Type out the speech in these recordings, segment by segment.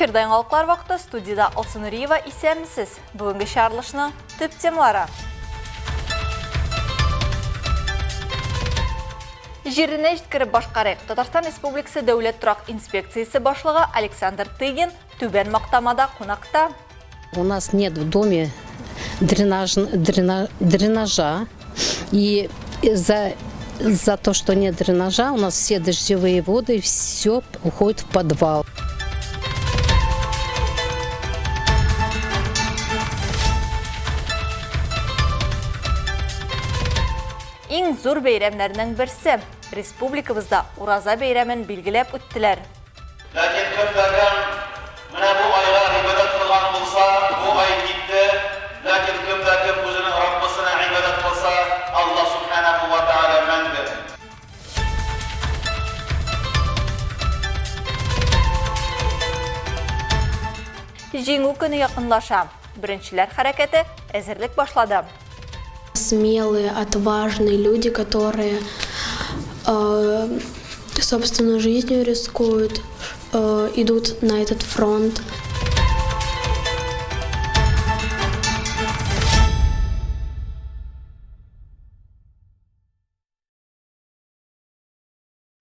Эфирден алықлар вақты студияда Алсын Нұриева исәмісіз. Бүгінгі шарылышының түп темалары. Жеріне жеткірі башқарық. Татарстан Республикасы Дәулет тұрақ инспекциясы башлығы Александр Тыгин түбен мақтамада қонақта. У нас нет в доме дренажа, и за то, что нет дренажа, у нас все дождевые воды, все уходит в подвал. Ең зор бейремлерінің бірсі. Республикабызда Ураза бейремен белгілеп өттілер. Lakin köplerden mene bu aylar ibadet kılgan bulsa, bu ay gitti. Lakin köpler köp özünün Rabbisine ibadet kılsa, Allah subhanahu wa ta'ala mendir. Жеңу күні яқынлаша. Біріншілер харакеті әзірлік башлады. Смелые, отважные люди, которые, собственно, жизнью рискуют, идут на этот фронт.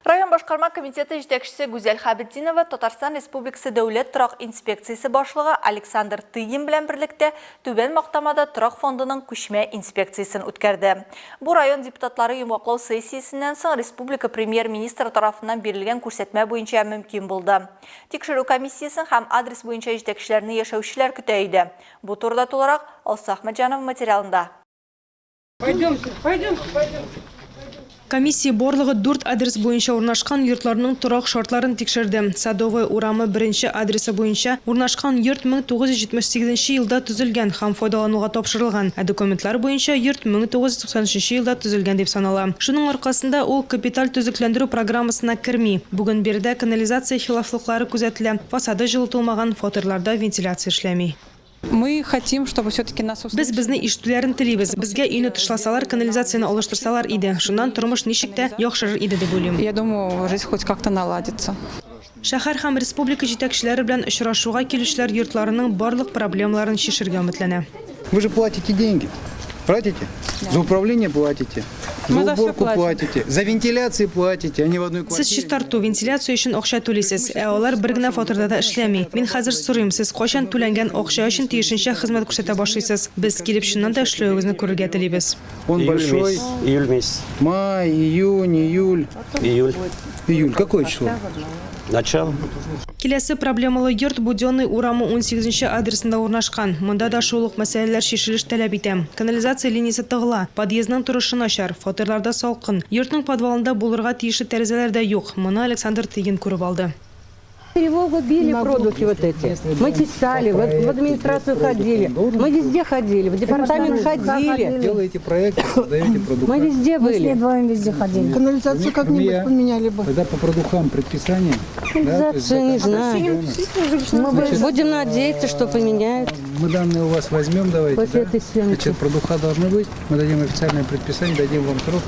Район башқарма комитеті жетекшісі Гүзел Хабиддинова Татарстан Республикасы Дәулет тұрақ инспекциясы башлығы Александр Тыгин білен бірлікте Төбен мақтамада тұрақ фондының күшме инспекциясын өткерді. Бұл район депутатлары ұйымақлау сессиясынан соң республика премьер-министрі тарафынан берілген көрсетме бойынша мүмкін болды. Текшеру комиссиясын һәм адрес бойынша жетекшілеріне яшаушылар күтейді. Бұл турда толарақ Алсы Ахмеджанов материалында. Комиссия борлығы 4 адрес бойынша орнашқан йортларының тұрақ шартларын текшерді. Садовый урамы бірінші адресы бойынша орнашқан йорт 1978 жылда түзілген һәм файдалануға тапшырылған. Документлар бойынша йорт 1993 жылда түзілген деп санала. Шуның арқасында ол капиталь түзіклендіру программасына кірмей. Бүгін берді канализация хилафлықлары күзетілі, фасады жылытылмаған, фоторларда вентиляция эшләмей. Мы хотим, чтобы все-таки нас услышали. Біз бізні иштүләрін тілейбіз. Бізге үйні тұшласалар, канализацияны алыштырсалар иде. Шундан тұрмыш нишікті яқшырыр иде деп ойлаймын. Я думаю, жизнь хоть как-то наладится. Шәһәр һәм республика җитәкчеләре белән очрашуга килүчеләр йортларының барлык проблемаларын шешергә өметләнә. Вы же платите деньги. Платите? За управление платите. За уборку платите. За вентиляцию платите, а не в одной квартире. Сез чистарту, вентиляция өчен акча түлисез. Алар бер генә фатирда да эшләми. Мин хәзер сорыйм, сез кайчан түләнгән акча өчен тиешенчә хезмәт күрсәтә башлыйсыз. Без килеп шуннан да эшләвегезне күрергә телибез. Он большой. Июль месяц. Май, июнь, июль. Июль. Какое число? Начало. Киләсе проблемалы йорт Будённый урамы 18 адресында урнашкан. Монда да шулык мәсьәләләр шешелеш таләп итә. Канализация линиясе тыгыла, подъездның торышы начар, фатирларда салкын. Йортның подвалында булырга тиешле тәрәзәләр дә юк. Моны Александр Тыгин күреп алды. Тревогу били продухи вот эти. Мы писали, в администрацию ходили. Мы везде ходили, в департамент ходили. Делаете проекты, создаете продукты. Мы везде были. Мы вдвоем везде ходили. Канализацию как-нибудь поменяли бы. Тогда по продуктам предписания. Канализацию не знаю. Мы будем надеяться, что поменяют. Мы данные у вас возьмем, давайте. После этой съемки. Значит, продукта должны быть. Мы дадим официальное предписание, дадим вам срок.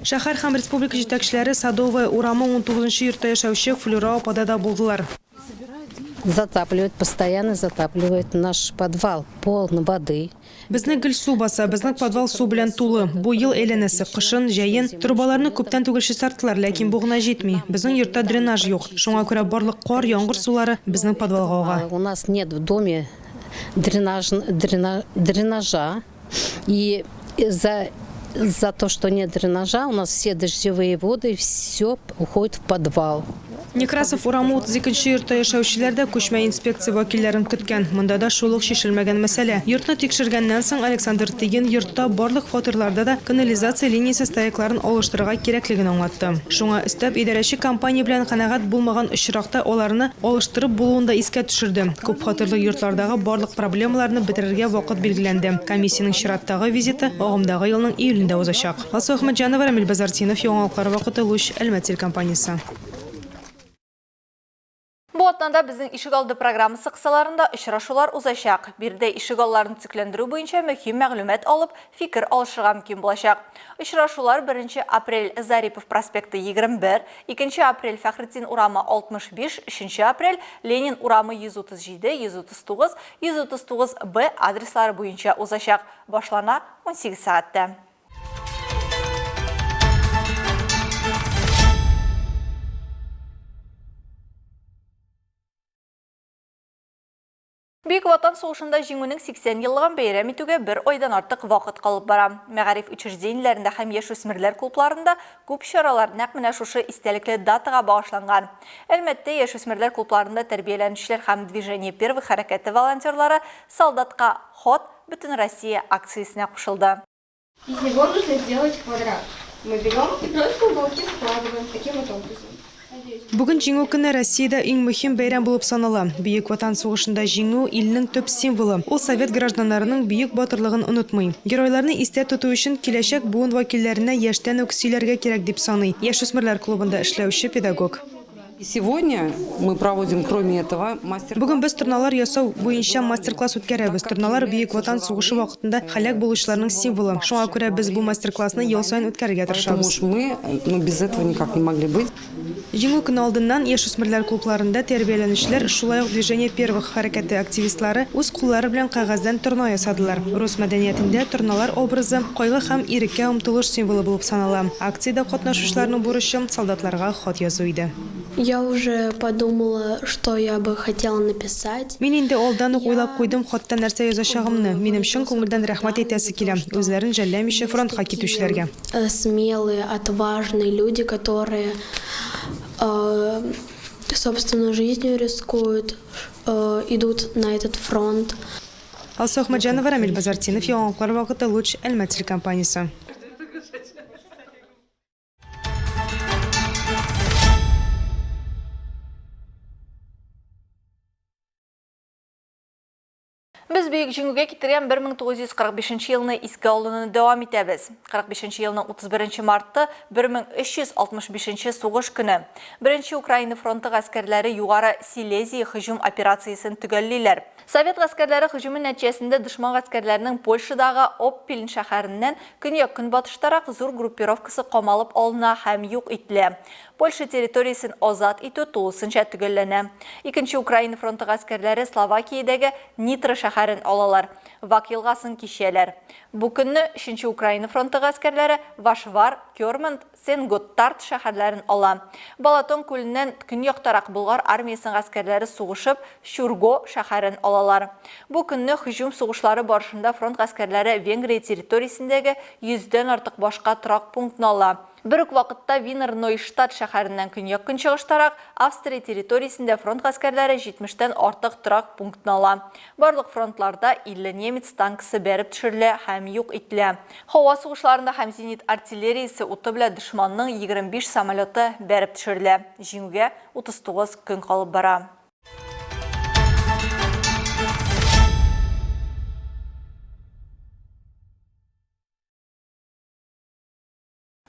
Шәһәр һәм республика җитәкчеләре Садовая урамы 19-нчы йортта яшәүче Флюра апада булдылар. Постоянно затапливает наш подвал, полный воды. Безне гел су баса, безнең подвал су белән тулы. Бу ел әйләнәсе, кышын, җәен, трубаларны күптән түгел чистарттылар, ләкин бу гына җитми. Безнең йортта дренаж юк. Шуңа күрә барлык кар, яңгыр сулары безнең подвалга ага. У нас нет в доме дренажа, и за то, что нет дренажа, у нас все дождевые воды, все уходит в подвал. Некрасов урамы 32-нчы йортта яшәүчеләрдә күчмә инспекция вәкилләрен көткән. Монда да шулык шешелмәгән мәсьәлә. Йортны тикшергәннән соң Александр Тыгин йортта барлык фатирларда да канализация линиясе стоякларын алыштырырга кирәклеген аңлатты. Шуңа өстәп идарәче компания белән канәгать булмаган очракта аларны алыштырып булуын да искә төшерде. Күп фатирлы йортлардагы барлык проблемаларны бетерергә вакыт белгеләнде. Комиссияның чираттагы визиты агымдагы елның июлендә узачак. Алсы Ахмеджанов, Рамил Базартинов, Яңалыклар вакыты Луч, Әлмәт компаниясе. Бу вақтанда біздің ишігалды программасы қысаларында ұшырашулар ұзашақ. Бірде ишігалларын циклендіру бойынша мөһим мәғлумат алып, фикір алышыға мүмкін болашақ. Ұшырашулар 1 апрель Зарипов проспекті 21, 2 апрель Фахриддин урамы 65, 3 апрель Ленин урамы 137, 139, 139Б адреслары бойынша ұзашақ. Башлана 18 сағатта. Бейік ватан соғышында жеңуінің 80 еллыған бейрәм етуге бір ойдан артық вақыт қалып бара. Мәғариф учреждениелерінде һәм яшүсмерлер клубларында көп шаралар нәқ менә шушы истәлекле датаға бағышланған. Әлбәттә, яшүсмерлер клубларында тәрбияләнүчеләр һәм движение первых хәрәкәте волонтерлары солдатқа ход Бүтін Россия акциясына қушылды. Из него нужно сделать квадрат. Мы берем и просто уголки складываем таким вот образом. Бүгін жеңу күні Россияда ең мөһим бәйрәм болып санала. Бейік ватан соғышында жеңу илнең төп символы. Ол совет гражданларының бейік батырлығын онытмый. Геройларны истә тоту үшін киләчәк буын вәкилләренә яшьтән үк сөйләргә кирәк дип саный. Яшүсмерләр клубында эшләүче педагог. Сегодня мы проводим, кроме этого, мастер-класс. Бүген без торналар ясау буенча мастер-класс үткәрәбез. Торналар бейік ватан сугышы вакытында һәлак булучыларның символы. Шуңа күрә без бу мастер-классны ел сайын үткәрергә тырышабыз. Мы без этого никак не могли быть. Җиңү көне алдыннан яшүсмерләр клубларында тәрбияләнүчеләр, шулай ук движение первых хәрәкәте активистлары үз куллары белән кагаздан торна ясадылар. Рус мәдәниятендә торналар образы кайгы һәм иреккә омтылыш символы булып санала. Акциядә катнашучыларның бурычы солдатларга хат язу иде. Я уже подумала, что я бы хотела написать. Мин инде алдан ук уйлап куйдым хатта нәрсә язачагымны. Минем чын күңелдән рәхмәт әйтәсе килә. Үзләрен жәлләмичә фронтка китүчеләргә. Смелые, отважные люди, которые собственно жизнью рискуют, идут на этот фронт. Алсу Ахмаджанова, Рамиль Базартинов, Яңалыклар вакыты Луч, Әлмәт телекомпаниясе. Біз бейік жеңуге кетірген 1945 еліні еске алуны давам етеміз. 45 елінің 31 мартты 1365 соғыш күні. Бірінші Украина фронты ғаскерлері юғары Силезия хыжум операциясын түгәллейлер. Совет ғаскерлері хыжумын нәтижесінде дұшман ғаскерлерінің Польшадағы Оппелин шәһәрінен күнбатыштарақ зур группировкасы қамалып алына һәм юк итле. Польша территориясын азат итү тулысынча түгәлләнә. Икенче Украина фронты ғаскерлері Словакиядәге Нитро шәһәрен алалар. Вак елгасын кишәләр. Бу көнне 3-нче Украина фронты ғаскерлері Вашвар, Кёрмонт, Сен-Готтард шәһәрләрен ала. Балатон күленнән көньяктарак Болгар армиясының ғаскерлері сугышып Шурго шәһәрен алалар. Бу көнне һөҗүм сугышлары барышында фронт ғаскерлері Венгрия территориясендәге 100дән артык башка торак пунктны ала. Бір үк вақытта Винер Нойштадт шәһәреннән көньяк көнчыгыштарак Австрия территориясендә фронт ғаскерләре 70дән артык торак пунктны ала. Барлык фронтларда 50 немец танкысы бәреп төшерелә һәм юк ителә. Һава сугышларында һәм зенит артиллериясе уты белән дошманның 25 самолеты бәреп төшерелә. Җиңүгә 39 көн калып бара.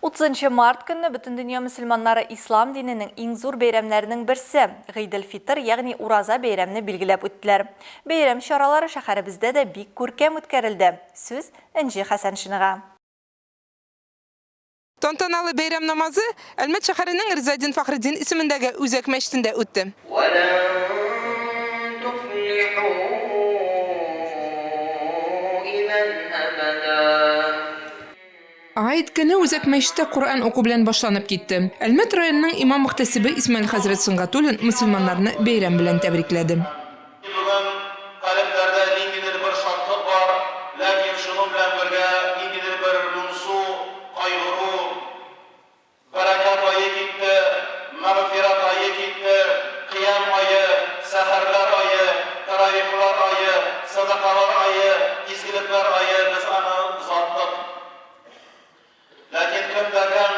30 март көнне бүтін дөнья мөселманнары ислам диненең иң зур бәйрәмнәренең берсе Гыйд-эль-Фитр, ягъни Ураза бәйрәмне билгеләп үттеләр. Бәйрәм чаралары шәһәребездә дә бик күркәм үткәрелде. Сүз Энҗи Хәсәншинга. Тантаналы бәйрәм намазы Әлмәт шәһәренең Ризадин Фахриддин исемендәге Үзәк мәчетендә үтте. Гайд көне Үзәк мәчеттә Коръән уку белән башланып китте. Әлмәт районының имам мөхтәсибе Исмәгыйль хәзрәт Сөнгатуллин мөселманнарны бәйрәм белән тәбрикләде. Lakin kimdakan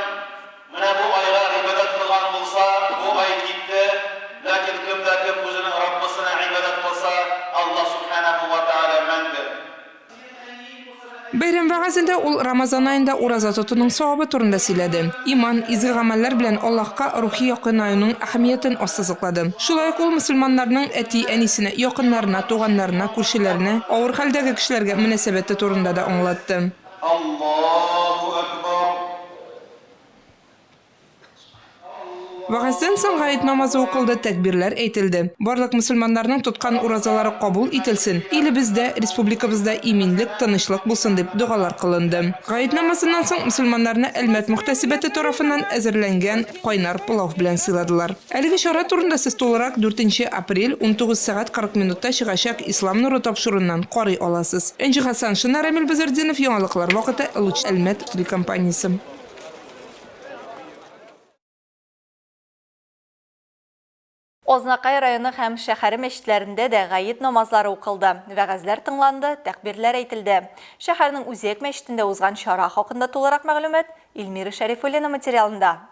mana bu aylar ibadat qilgan bo'lsa, bu ay ketdi. Lakin kimdakim o'zining Robbisini Бәйрәм вәгазендә ул Рамазан айында ураза тотуның савабы турында сөйләде. Иман, изге гамәлләр белән Аллаһка рухи якынаюның әһәмиятен ассызыклады. Шулай ук ул мөселманнарның әти-әнисенә, якыннарына, туганнарына, күршеләренә, авыр хәлдәге кешеләргә мөнәсәбәте турында да аңлатты. Аллаху акбар. Вәгазьдән соң гаит намазы укылды, тәкбирләр әйтелде. Барлык мөселманнарның тоткан уразалары кабул ителсен. Илебездә, республикабызда иминлек, тынычлык булсын дип дугалар кылынды. Гаит намазыннан соң мөселманнарны Әлмәт мөхтәсибәте тарафыннан әзерләнгән кайнар пылау белән сыйладылар. Әлеге чара турында сез тулырак 4 апрель 19 сәгать 40 минутта чыгачак Ислам нуры тапшыруыннан карый аласыз. Энҗи Хасан, Шынар Рамил Базардинов, яңалыклар вакыты, Луч Әлмәт телекомпаниясе. Ознакай районы һәм шәһәре мәчетләрендә дә гаит намазлары укылды. Вәгазьләр тыңланды, тәкбирләр әйтелде. Шәһәрнең Үзәк мәчетендә узган чара хакында тулырак мәгълүмат Илмира Шәрифуллина материалында.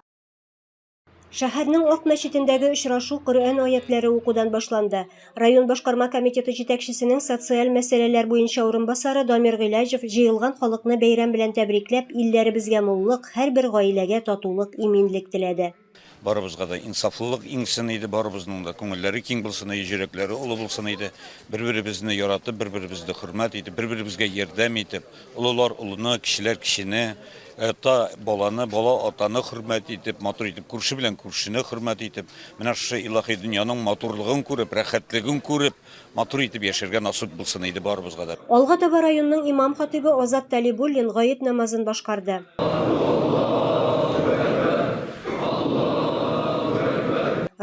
Шәһәрнең Ак мәчетендәге очрашу Коръән аятләре укудан башланды. Район башкарма комитеты җитәкчесенең социаль мәсьәләләр буенча урынбасары Дамир Гыйлаҗев җыелган халыкны бәйрәм белән тәбрикләп, илләребезгә муллык, һәрбер гаиләгә татулык, иминлек теләде. Барыбызга да инсафлылык иңсен иде, барыбызның да күңелләре киң булсын иде, йөрәкләре улы булсын иде. Бер-беребезне яратып, бер-беребезне хөрмәт итеп, бер-беребезгә ярдәм итеп, улылар улыны, кешеләр кешене, ата баланы, бала атаны хөрмәт итеп, матур итеп, күрше белән күршене хөрмәт итеп, менә шушы илаһи дөньяның матурлыгын күреп, рәхәтлеген күреп, матур итеп яшәргә насыйп булсын иде барыбызга да. Алга таба районның имам хатибы Азат Талибуллин гаит намазын башкарды.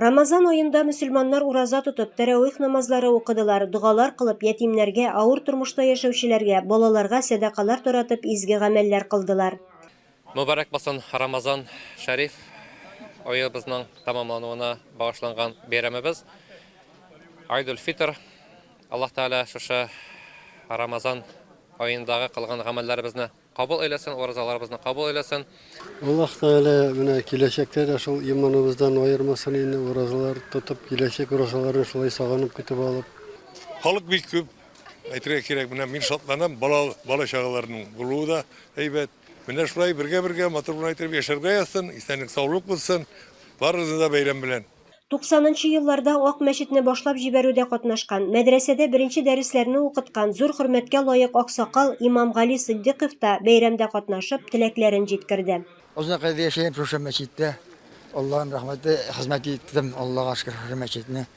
Рамазан айында мөселманнар ураза тотып, тәрәвих намазлары укыдылар, дугалар кылып, ятимнәргә, авыр тормышта яшәүчеләргә, балаларга садакалар таратып, изге гамәлләр кылдылар. Мубарак булсын Рамазан шәриф айыбызның тамамлануына багышланган бәйрәмебез. Айдул Фитр. Аллаһ Тәгалә шушы Рамазан айындагы кылган гамәлләребезне кабул эйләсен, уразаларыбызны кабул эйләсен. Аллаһ Тәгалә менә киләчәктә дә шул иманыбыздан аермасын инде, уразалар тотып, киләчәк уразаларын шулай сагынып көтеп алып. Халык бик күп. Әйтергә кирәк, менә мин шатланам, бала чагаларның булуы да әйбәт. Менә шулай бергә матур булып әйтеп яшәргә язсын, исәнлек, саулык булсын. Барыгызны да бәйрәм белән. 90-нчы елларда Ак мәчетне башлап җибәрүдә катнашкан, мәдрәсәдә беренче дәресләрне укыткан зур хөрмәткә лаек аксакал Имам Гали Сиддиков та бәйрәмдә катнашып, теләкләрен җиткерде. Озакайда яшәеп шушы мәчеттә Аллаһның рәхмәте хезмәт иттем, Аллаһка шөкер шушы мәчетне,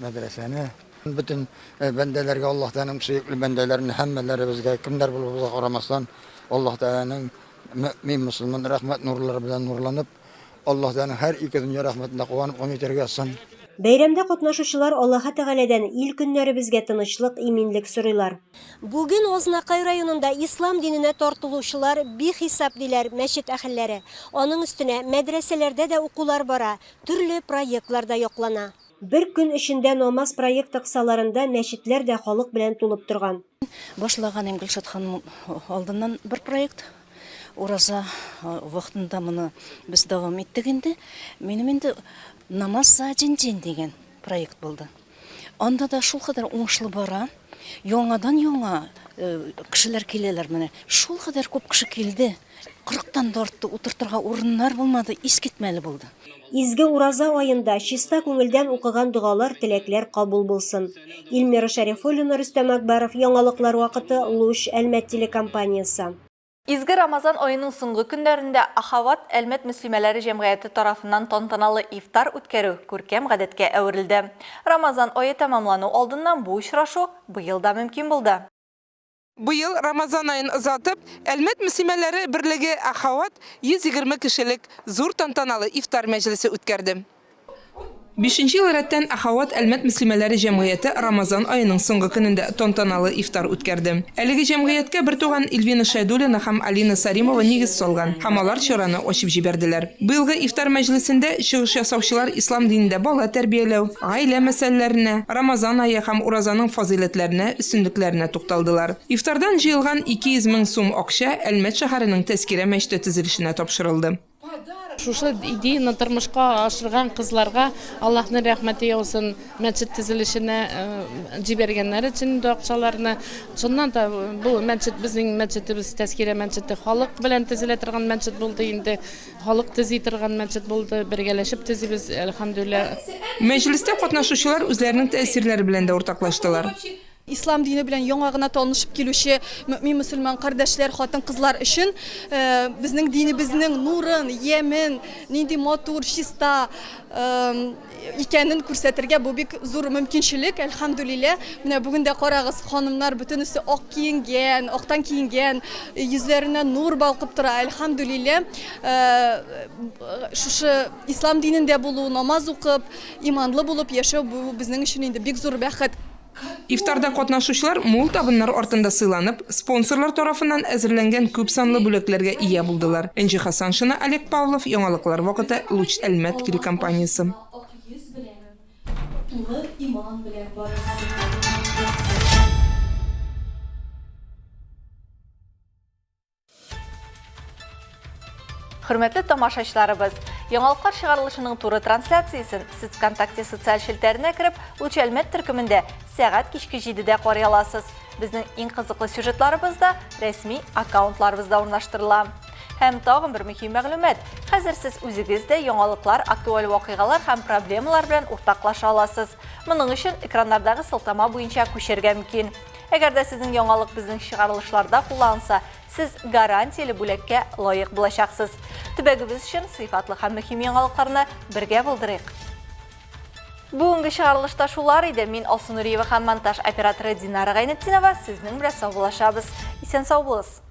мәдрәсәне. Bütün бәндәләргә Аллаһтан сөекле бәндәләрне һәммәләребезгә кемнәр булуга карамастан Аллаһ Тәгаләнең мөмин мөселман рәхмәт нурлары белән нурланып, Аллаһ Тәгаләнең һәр ике дөнья рәхмәтендә куанып кайтырга язсын. Бәйрәмдә катнашучылар Аллаһ Тәгаләдән ил көннәребезгә тынычлык, иминлек сорыйлар. Бүген Ознакай районында ислам диненә тартылучылар бихисап диләр мәчет әһелләре. Аның өстенә мәдрәсәләрдә дә укулар бара, төрле проектлар да яклана. Бер көн эчендә намаз проект тыксаларында мәчетләр дә халык белән тулып торган. Башлаган Гөлшат ханым алдыннан бер проект ураза вакытында моны без дәвам иттек инде. Минем инде намаз за дин дигән проект булды. Анда да шул кадәр уңышлы бара. Яңадан яңа кешеләр киләләр менә. Шул кадәр күп кеше килде. 40-тан да артты, утыртырга урыннар булмады, искитмәле булды. Изге ураза айында чиста күңелдән укыган дугалар, теләкләр кабул булсын. Илмира Шәрифуллина, Рөстәм Акбаров, яңалыклар вакыты, Луч Әлмәт телекомпаниясе. Изге Рамазан айының соңгы көннәрендә Ахават Әлмәт мөслимәләре җәмгыяте тарафыннан тантаналы ифтар үткәрү күркәм гадәткә әверелде. Рамазан ае тәмамлану алдыннан бу очрашу быел да мөмкин булды. Быел Рамазан айын озатып, Әлмәт мөслимәләре берлеге Ахават 120 кешелек зур тантаналы ифтар мәҗлесе үткәрде. 5-нче ел рәттән Ахават Әлмәт мөслимәләре җәмгыяте Рамазан айының соңгы көнендә тантаналы ифтар үткәрде. Әлеге җәмгыятькә бертуган Илвина Шәйдуллина һәм Алина Саримова нигез салган. Һәм алар чараны ачып җибәрделәр. Быелгы ифтар мәҗлесендә чыгыш ясаучылар ислам динендә бала тәрбияләү, гаилә мәсьәләләренә, Рамазан ае һәм уразаның фазиләтләренә, өстенлекләренә тукталдылар. Ифтардан җыелган 200 мең сум акча Әлмәт шәһәренең тәскирә мәчете төзелешенә тапшырылды. Шушы идеяны тормышка ашырган кызларга Аллаһның рәхмәте яусын, мәчет төзелешенә җибәргәннәр өчен акчаларны. Шуннан да бу мәчет безнең мәчетебез тәскирә мәчете халык белән төзелә торган мәчет булды инде. Халык төзи торган мәчет булды. Бергәләшеп төзибез, әлхәмдүлилләh. Мәҗлестә катнашучылар үзләренең тәэсирләре белән дә уртаклаштылар. İslam dini белән яңа гына танышып килүче мөэмин мөселман кардәшләр, хатын-кызлар өчен безнең динебезнең нурын, ямен, нинди матур, чиста икәнен күрсәтергә бу бик зур мөмкинчелек, әлхәмдүлилләh. Менә бүген дә карагыз, ханымнар бөтенесе ак киенгән, актан киенгән, йөзләренә нур балкып тора, әлхәмдүлилләh. Шушы ислам динендә булу, намаз укып, иманлы булып яшәү бу безнең өчен инде бик зур бәхет. Ифтарда катнашучылар мул табыннар артында сыйланып, спонсорлар тарафыннан әзерләнгән күп санлы бүләкләргә ия булдылар. Энҗи Хасаншина, Олег Павлов, яңалыклар вакыты, Луч Әлмәт телекомпаниясе. Хөрмәтле тамашачыларыбыз, яңалыклар чыгарылышының туры трансляциясын сез ВКонтакте социаль шелтәренә кереп, Луч Әлмәт төркемендә сәгать кичке 7-дә карый аласыз. Безнең иң кызыклы сюжетларыбызда рәсми аккаунтларыбызда урнаштырыла. Һәм тагын бер мөһим мәгълүмат. Хәзер сез үзегез дә яңалыклар, актуаль вакыйгалар һәм проблемалар белән уртаклаша аласыз. Моның өчен экраннардагы сылтама буенча күчәргә мөмкин. Әгәр дә сезнең яңалык безнең чыгарылышларда кулланылса, сез гарантияле бүләккә лаек булачаксыз. Төбәгебез өчен сыйфатлы һәм мөһим яңалыкларны бергә булдырыйк. Бүгенге чыгарылышта шулар иде. Мин Алсу Нуриева һәм монтаж операторы Динара Гайнетдинова сезнең белән сау булашабыз. Исән сау булыгыз.